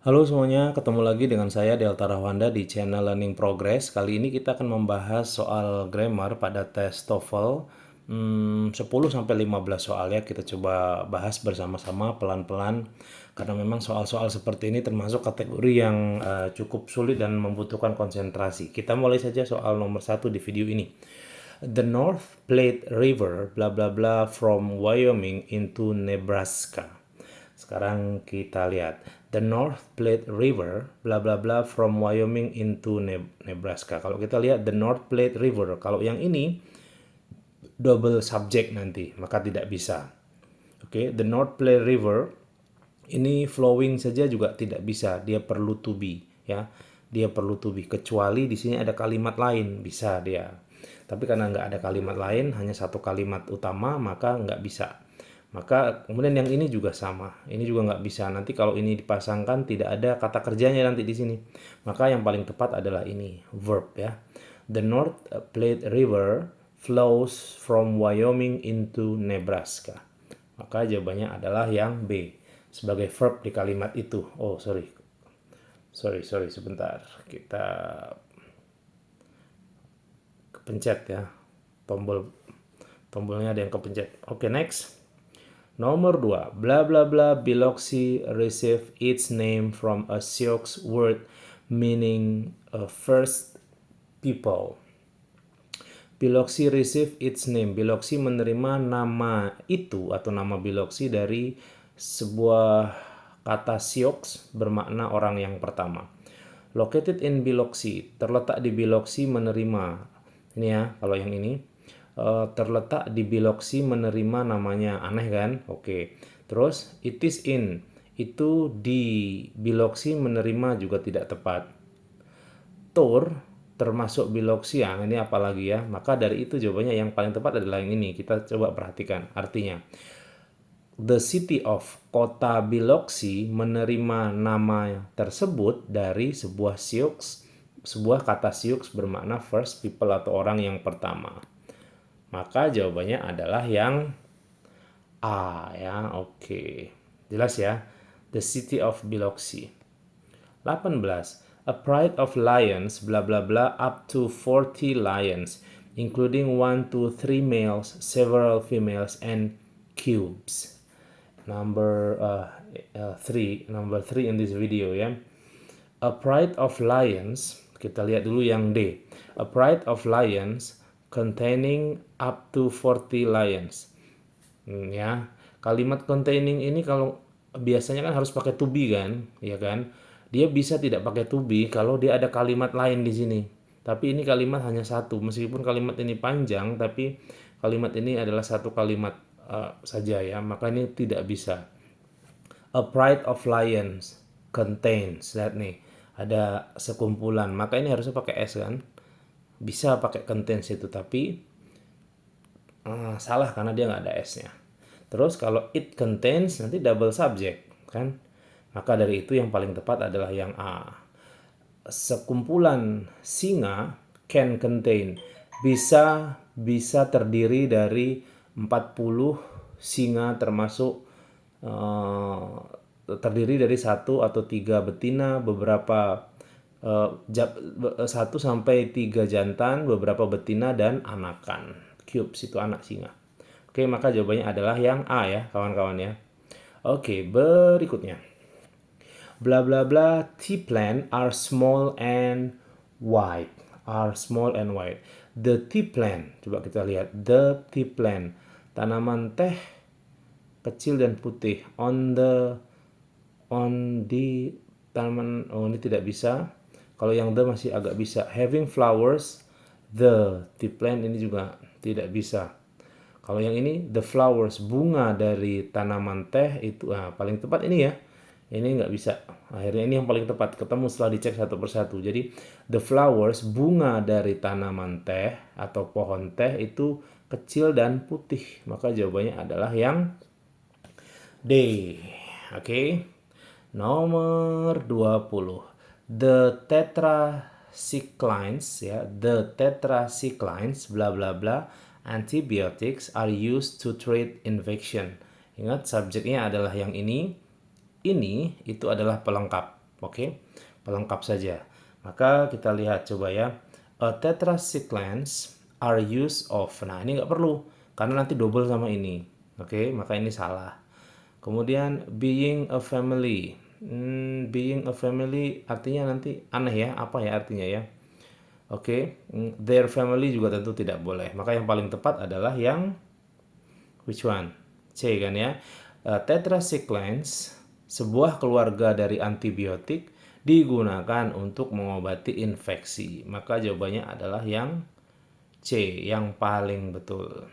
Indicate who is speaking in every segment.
Speaker 1: Halo semuanya, ketemu lagi dengan saya Delta Rahwanda di channel Learning Progress. Kali ini kita akan membahas soal grammar pada tes TOEFL. 10-15 soal ya, kita coba bahas bersama-sama pelan-pelan. Karena memang soal-soal seperti ini termasuk kategori yang cukup sulit dan membutuhkan konsentrasi. Kita mulai saja soal nomor 1 di video ini. The North Platte River, bla bla bla, from Wyoming into Nebraska. Sekarang kita lihat the North Platte River bla bla bla from Wyoming into Nebraska. Kalau kita lihat the North Platte River, kalau yang ini double subject nanti, maka tidak bisa. Oke, the North Platte River ini flowing saja juga tidak bisa, dia perlu to be ya. Dia perlu to be, kecuali di sini ada kalimat lain bisa dia. Tapi karena nggak ada kalimat lain, hanya satu kalimat utama, maka nggak bisa. Maka kemudian yang ini juga sama, ini juga nggak bisa. Nanti kalau ini dipasangkan tidak ada kata kerjanya nanti di sini. Maka yang paling tepat adalah ini, verb ya. The North Platte River flows from Wyoming into Nebraska. Maka jawabannya adalah yang B sebagai verb di kalimat itu. Oh sorry sebentar, kita kepencet ya, tombolnya ada yang kepencet. Oke, next. Nomor 2, bla bla bla Biloxi received its name from a Sioux word meaning first people. Biloxi received its name. Biloxi menerima nama itu atau nama Biloxi dari sebuah kata Sioux bermakna orang yang pertama. Located in Biloxi, terletak di Biloxi menerima. Ini ya, kalau yang ini terletak di Biloxi menerima namanya, aneh kan? Oke. Terus it is in, itu di Biloxi menerima juga tidak tepat. Tour termasuk Biloxi, ya ini apalagi ya. Maka dari itu jawabannya yang paling tepat adalah yang ini. Kita coba perhatikan artinya. The city of, kota Biloxi menerima nama tersebut dari sebuah Sioux, sebuah kata Sioux bermakna first people atau orang yang pertama. Maka jawabannya adalah yang A ya. Oke. Jelas ya. The city of Biloxi. 18. A pride of lions bla bla bla up to 40 lions including 1 to 3 males, several females and cubes. Number 3 in this video ya. A pride of lions, kita lihat dulu yang D. A pride of lions containing up to 40 lions. Ya, kalimat containing ini kalau biasanya kan harus pakai to be kan, ya kan? Dia bisa tidak pakai to be kalau dia ada kalimat lain di sini. Tapi ini kalimat hanya satu, meskipun kalimat ini panjang, tapi kalimat ini adalah satu kalimat saja ya, maka ini tidak bisa. A pride of lions contains, lihat nih, ada sekumpulan, maka ini harusnya pakai s kan? Bisa pakai contains itu, tapi salah karena dia nggak ada s-nya. Terus kalau it contains nanti double subject kan? Maka dari itu yang paling tepat adalah yang A. Sekumpulan singa can contain, bisa terdiri dari 40 singa termasuk terdiri dari 1 atau 3 betina, beberapa 1 sampai 3 jantan, beberapa betina dan anakan. Cubes itu anak singa. Oke, maka jawabannya adalah yang A ya, kawan-kawan ya. Oke, berikutnya. Bla bla bla, tea plant are small and white. Are small and white. The tea plant, coba kita lihat. The tea plant, tanaman teh kecil dan putih. On the tanaman, oh ini tidak bisa. Kalau yang the masih agak bisa. Having flowers, the tea plant ini juga tidak bisa. Kalau yang ini the flowers, bunga dari tanaman teh itu paling tepat ini ya. Ini nggak bisa. Akhirnya ini yang paling tepat, ketemu setelah dicek satu persatu. Jadi the flowers, bunga dari tanaman teh atau pohon teh itu kecil dan putih. Maka jawabannya adalah yang D. Oke. Nomor 20. The tetracyclines ya, the tetracyclines bla bla bla antibiotics are used to treat infection. Ingat subjeknya adalah yang ini itu adalah pelengkap. Oke, pelengkap saja. Maka kita lihat coba ya. A tetracyclines are used of. Nah, ini nggak perlu karena nanti double sama ini. Oke, maka ini salah. Kemudian being a family. Being a family artinya nanti aneh ya. Apa ya artinya ya? Oke, their family juga tentu tidak boleh. Maka yang paling tepat adalah yang which one? C kan ya. Tetracyclines, sebuah keluarga dari antibiotik digunakan untuk mengobati infeksi. Maka jawabannya adalah yang C, yang paling betul.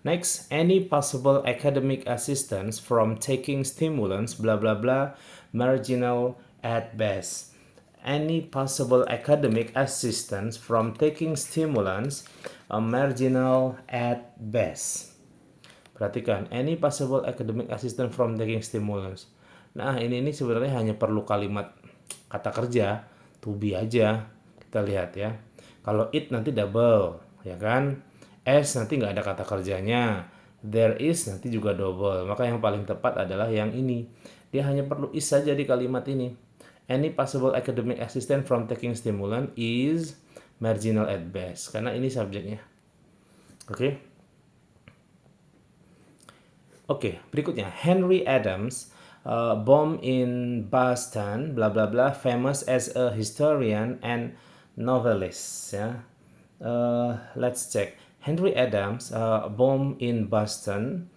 Speaker 1: Next, any possible academic assistance from taking stimulants, blah blah blah, marginal at best. Any possible academic assistance from taking stimulants, marginal at best. Perhatikan, any possible academic assistance from taking stimulants. Nah, ini sebenarnya hanya perlu kalimat kata kerja, to be aja. Kita lihat ya. Kalau it nanti double, ya kan? As nanti nggak ada kata kerjanya. There is nanti juga double. Maka yang paling tepat adalah yang ini. Dia hanya perlu is saja di kalimat ini. Any possible academic assistance from taking stimulant is marginal at best. Karena ini subjeknya. Oke. Oke, berikutnya Henry Adams, born in Boston, bla bla bla, famous as a historian and novelist. Ya, let's check. Henry Adams, born in Boston.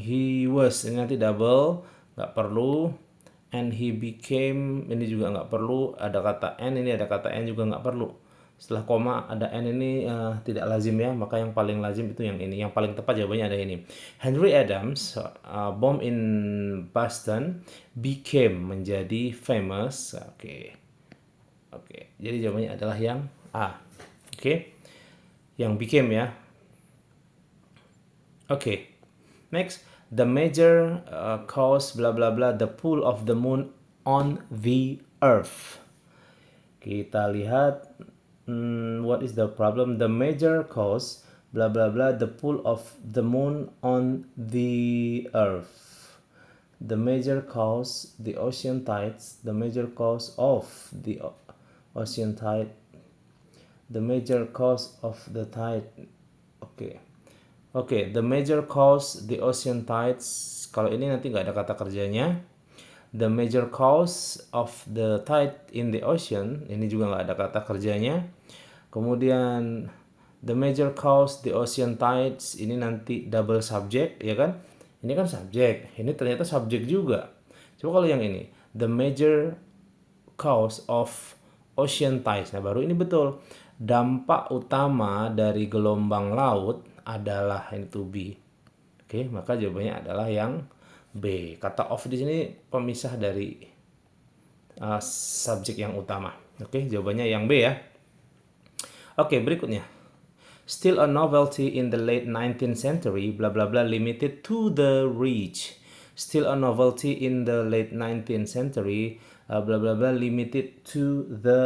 Speaker 1: He was ini nanti double, nggak perlu. And he became ini juga nggak perlu. Ada kata n, ini ada kata n juga nggak perlu. Setelah koma ada n ini tidak lazim ya, maka yang paling lazim itu yang ini. Yang paling tepat jawabannya ada ini. Henry Adams, born in Boston, became menjadi famous. Oke. Jadi jawabannya adalah yang A. Oke. Yang became ya. Oke. Next, the major cause blah blah blah the pull of the moon on the earth. Kita lihat what is the problem? The major cause blah blah blah the pull of the moon on the earth. The major cause the ocean tides. The major cause of the ocean tide. The major cause of the tide. Oke, the major cause the ocean tides. Kalau ini nanti nggak ada kata kerjanya. The major cause of the tide in the ocean. Ini juga nggak ada kata kerjanya. Kemudian the major cause the ocean tides. Ini nanti double subject, ya kan? Ini kan subjek. Ini ternyata subjek juga. Coba kalau yang ini, the major cause of ocean tides. Nah, baru ini betul. Dampak utama dari gelombang laut adalah ini to be. Oke, maka jawabannya adalah yang B. Kata of di sini pemisah dari subjek yang utama. Oke, jawabannya yang B ya. Oke, berikutnya. Still a novelty in the late 19th century, blah blah blah, limited to the rich. Still a novelty in the late 19th century, blah blah blah, limited to the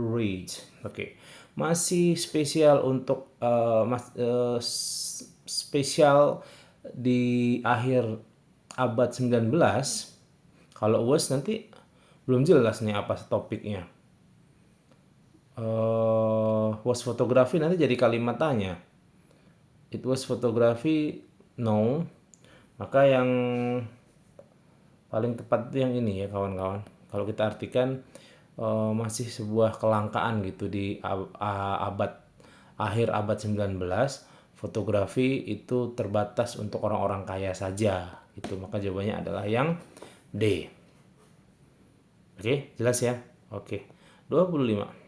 Speaker 1: rich. Oke. Masih spesial untuk spesial di akhir abad 19. Kalau was nanti belum jelas nih apa topiknya. Was fotografi nanti jadi kalimat tanya. It was photography, no. Maka yang paling tepat itu yang ini ya kawan-kawan. Kalau kita artikan masih sebuah kelangkaan gitu di akhir abad 19, fotografi itu terbatas untuk orang-orang kaya saja gitu. Maka jawabannya adalah yang D. Oke, jelas ya? Oke. 25.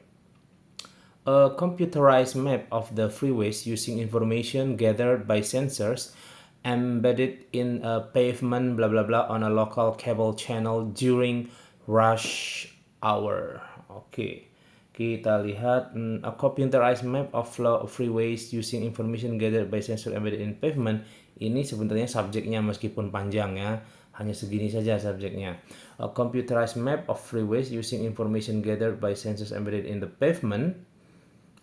Speaker 1: A computerized map of the freeways using information gathered by sensors embedded in a pavement blah blah blah on a local cable channel during rush hour. Oke. Kita lihat a computerized map of flow of freeways using information gathered by sensor embedded in pavement. Ini sebenarnya subjeknya meskipun panjang ya. Hanya segini saja subjeknya. A computerized map of freeways using information gathered by sensors embedded in the pavement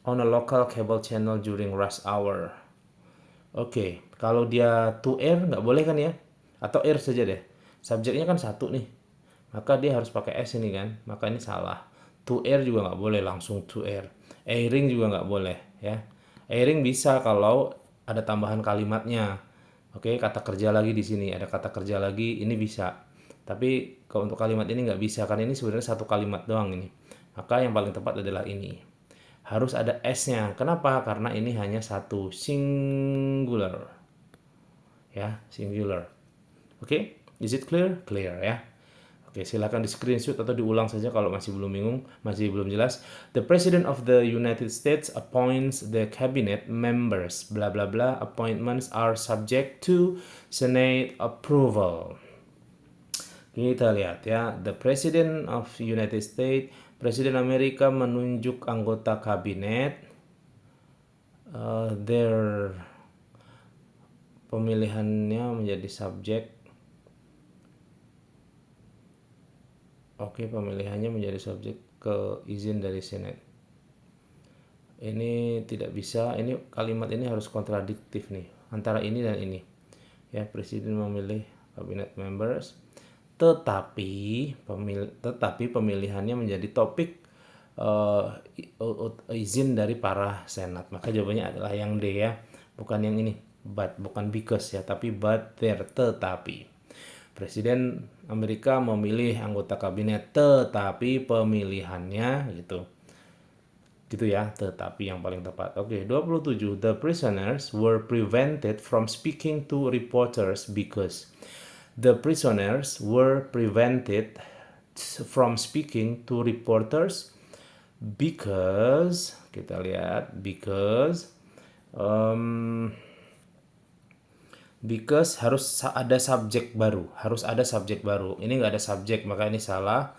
Speaker 1: on a local cable channel during rush hour. Oke, kalau dia to air nggak boleh kan ya? Atau air saja deh. Subjeknya kan satu nih, maka dia harus pakai S ini kan, maka ini salah. To air juga nggak boleh langsung to air. Airing juga nggak boleh ya. Airing bisa kalau ada tambahan kalimatnya. Oke, kata kerja lagi di sini, ada kata kerja lagi, ini bisa. Tapi kalau untuk kalimat ini nggak bisa, karena ini sebenarnya satu kalimat doang ini. Maka yang paling tepat adalah ini. Harus ada S-nya. Kenapa? Karena ini hanya satu singular. Ya, singular. Oke, is it clear? Clear ya. Oke, silakan di screenshot atau diulang saja kalau masih belum bingung, masih belum jelas. The President of the United States appoints the cabinet members. Bla bla bla. Appointments are subject to Senate approval. Kita lihat ya, the President of United States, Presiden Amerika menunjuk anggota kabinet. Their pemilihannya menjadi subjek. Oke, pemilihannya menjadi subjek ke izin dari Senate. Ini tidak bisa, ini kalimat ini harus kontradiktif nih antara ini dan ini. Ya, presiden memilih cabinet members, tetapi pemilihannya menjadi topik izin dari para senat. Maka jawabannya adalah yang D ya, bukan yang ini, but, bukan because ya, tapi but there, tetapi. Presiden Amerika memilih anggota kabinet, tetapi pemilihannya gitu. Gitu ya, tetapi yang paling tepat. Oke, 27. The prisoners were prevented from speaking to reporters because. The prisoners were prevented from speaking to reporters because, kita lihat, because harus ada subjek baru, ini nggak ada subjek, maka ini salah.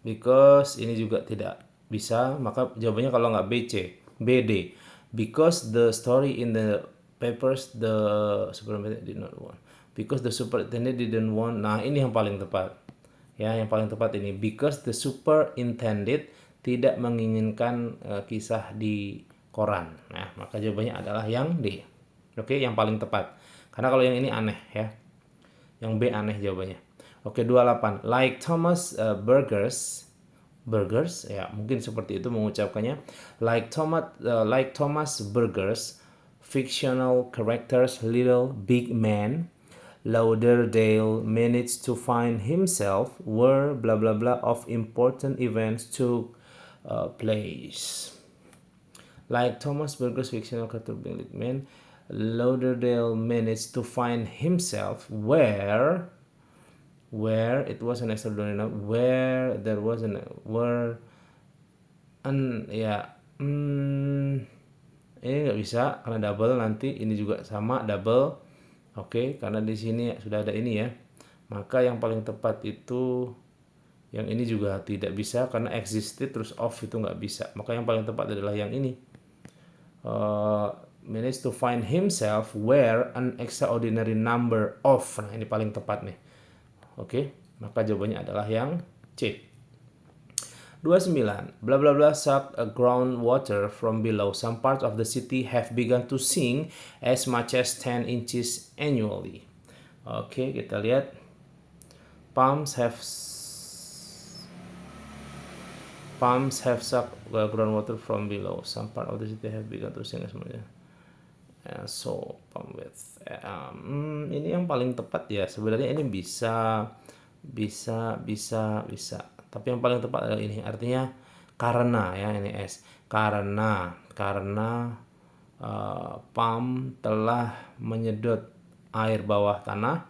Speaker 1: Because ini juga tidak bisa, maka jawabannya kalau nggak BC, BD. Because the story in the papers the superintendent did not want. Because the superintendent didn't want. Nah, ini yang paling tepat. Ya, yang paling tepat ini. Because the superintendent tidak menginginkan kisah di koran. Nah, maka jawabannya adalah yang D. Oke, yang paling tepat. Karena kalau yang ini aneh ya. Yang B aneh jawabannya. Oke, 28. Like Thomas Burgers ya, mungkin seperti itu mengucapkannya. Like Thomas Burgers fictional characters Little Big Man, Lauderdale managed to find himself where blah blah blah of important events took place. Like Thomas Burgers fictional character Little Big Man, Lauderdale managed to find himself where it was an extraordinary where there was an ya ini nggak bisa karena double, nanti ini juga sama double. Oke, karena di sini sudah ada ini ya, maka yang paling tepat itu yang ini juga tidak bisa karena existed terus of itu nggak bisa, maka yang paling tepat adalah yang ini. Managed to find himself where an extraordinary number of. Nah, ini paling tepat nih. Oke, maka jawabannya adalah yang C. 29. Blah blah blah suck groundwater from below. Some parts of the city have begun to sink as much as 10 inches annually. Oke, kita lihat. Pumps have sucked groundwater from below. Some part of the city have begun to sink as much as so pump with ini yang paling tepat ya, sebenarnya ini bisa, tapi yang paling tepat adalah ini, artinya karena ya, ini S, karena pump telah menyedot air bawah tanah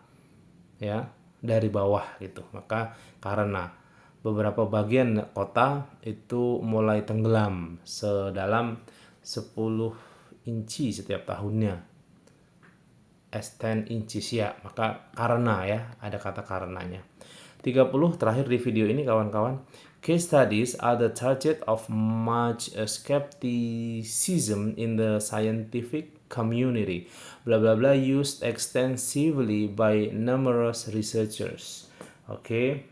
Speaker 1: ya dari bawah gitu, maka karena beberapa bagian kota itu mulai tenggelam sedalam 10 inci setiap tahunnya, as 10 inches ya, maka karena ya, ada kata karenanya. 30 terakhir di video ini kawan-kawan. Case studies are the target of much skepticism in the scientific community. Blah blah blah used extensively by numerous researchers. Okay,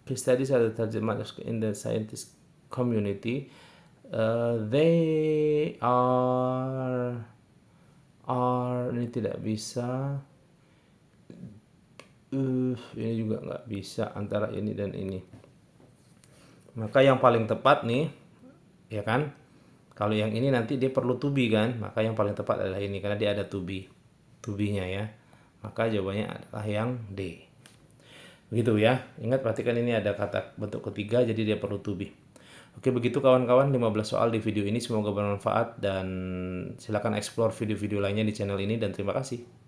Speaker 1: case studies are the target in the scientific community. They are ini tidak bisa. Ini juga nggak bisa antara ini dan ini. Maka yang paling tepat nih, ya kan? Kalau yang ini nanti dia perlu to be kan, maka yang paling tepat adalah ini karena dia ada to be, ya. Maka jawabannya adalah yang D. Begitu ya. Ingat perhatikan ini ada kata bentuk ketiga jadi dia perlu to be. Oke, begitu kawan-kawan 15 soal di video ini semoga bermanfaat dan silakan explore video-video lainnya di channel ini dan terima kasih.